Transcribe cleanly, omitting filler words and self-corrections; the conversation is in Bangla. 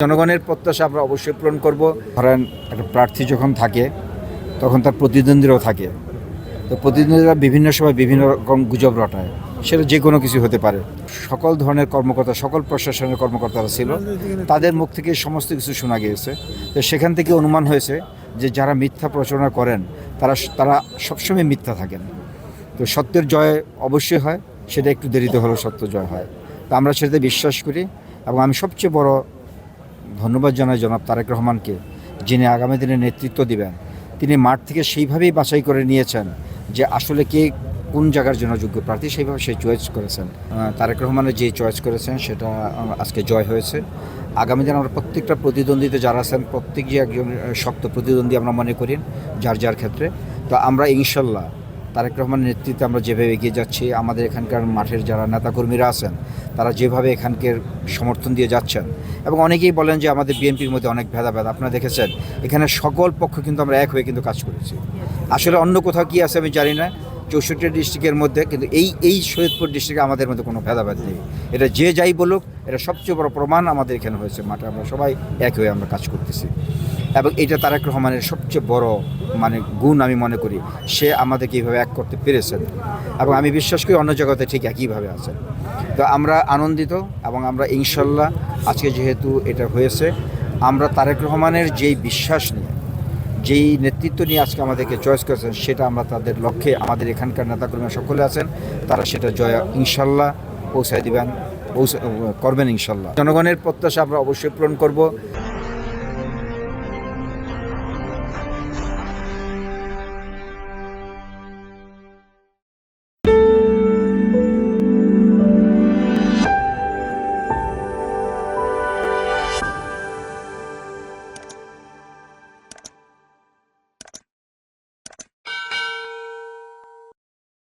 জনগণের প্রত্যাশা আমরা অবশ্যই পূরণ করব। ধরেন একটা প্রার্থী যখন থাকে তখন তার প্রতিদ্বন্দ্বীরাও থাকে, তো প্রতিদ্বন্দ্বীরা বিভিন্ন সময় বিভিন্ন রকম গুজব রটায়, সেটা যে কোনো কিছু হতে পারে। সকল ধরনের কর্মকর্তা, সকল প্রশাসনের কর্মকর্তারা ছিল, তাদের মুখ থেকে সমস্ত কিছু শোনা গিয়েছে। তো সেখান থেকে অনুমান হয়েছে যে যারা মিথ্যা প্রচারণা করেন তারা সবসময় মিথ্যা থাকেন। তো সত্যের জয় অবশ্যই হয়, সেটা একটু দেরিতে হলেও সত্য জয় হয়। তো আমরা সেটাতে বিশ্বাস করি এবং আমি সবচেয়ে বড় ধন্যবাদ জানাই জনাব তারেক রহমানকে, যিনি আগামী দিনে নেতৃত্ব দিবেন। তিনি মাঠ থেকে সেইভাবেই বাছাই করে নিয়েছেন যে আসলে কে কোন জায়গার জন্য যোগ্য প্রার্থী, সেইভাবে সে চয়েস করেছেন। তারেক রহমানের যে চয়েস করেছেন সেটা আজকে জয় হয়েছে। আগামী দিনে আমরা প্রত্যেকটা প্রতিদ্বন্দ্বীতে যারা আছেন প্রত্যেক যে একজন শক্ত প্রতিদ্বন্দ্বী আমরা মনে করি যার যার ক্ষেত্রে। তো আমরা ইনশাল্লাহ তারেক রহমানের নেতৃত্বে আমরা যেভাবে এগিয়ে যাচ্ছি, আমাদের এখানকার মাঠের যারা নেতাকর্মীরা আছেন তারা যেভাবে এখানকার সমর্থন দিয়ে যাচ্ছেন, এবং অনেকেই বলেন যে আমাদের বিএনপির মধ্যে অনেক ভেদাভেদ। আপনারা দেখেছেন এখানে সকল পক্ষ কিন্তু আমরা এক হয়ে কিন্তু কাজ করেছি। আসলে অন্য কোথাও কী আছে আমি জানি না, 64 ডিস্ট্রিক্টের মধ্যে কিন্তু এই শহীদপুর ডিস্ট্রিক্টে আমাদের মধ্যে কোনো ভেদাভেদ নেই। এটা যে যাই বলুক, এটা সবচেয়ে বড় প্রমাণ আমাদের এখানে হয়েছে। মাঠে আমরা সবাই এক হয়ে আমরা কাজ করতেছি, এবং এটা তারেক রহমানের সবচেয়ে বড় গুণ আমি মনে করি। সে আমাদেরকে এইভাবে এক করতে পেরেছেন, এবং আমি বিশ্বাস করি অন্য জায়গাতে ঠিক একইভাবে আছেন। তো আমরা আনন্দিত, এবং আমরা ইনশাল্লাহ আজকে যেহেতু এটা হয়েছে, আমরা তারেক রহমানের যেই বিশ্বাস নিয়ে, যেই নেতৃত্ব নিয়ে আজকে আমাদেরকে চয়েস করেছেন, সেটা আমরা তাদের লক্ষ্যে, আমাদের এখানকার নেতাকর্মী সকলে আছেন, তারা সেটা জয় ইনশাল্লাহ পৌঁছায় দিবেন, করবেন ইনশাল্লাহ। জনগণের প্রত্যাশা আমরা অবশ্যই পূরণ করব।